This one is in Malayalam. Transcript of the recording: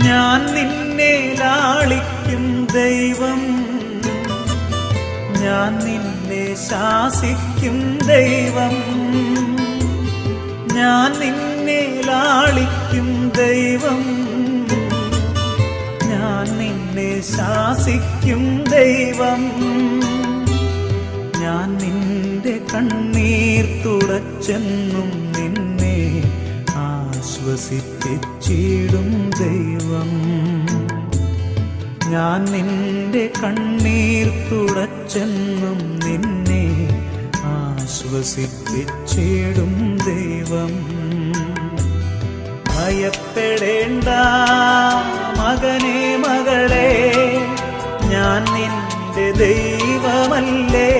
ഞാൻ നിന്നെ ലാളിക്കും ദൈവം, ഞാൻ നിന്നെ ശാസിക്കും ദൈവം. ഞാൻ നിന്നെ ലാളിക്കും ദൈവം, ഞാൻ നിന്നെ ശാസിക്കും ദൈവം. ഞാൻ നിന്റെ കണ്ണീർ തുടച്ചെന്നും നിന്നെ ആശ്വസിപ്പിച്ചിടും ദൈവം. ഞാൻ നിന്റെ കണ്ണീർ തുടച്ചെന്നും നിന്നെ ആശ്വസിപ്പിച്ചിടും ദൈവം. ഭയപ്പെടേണ്ട മകനേ മകളേ, ഞാൻ നിന്റെ ദൈവമല്ലേ.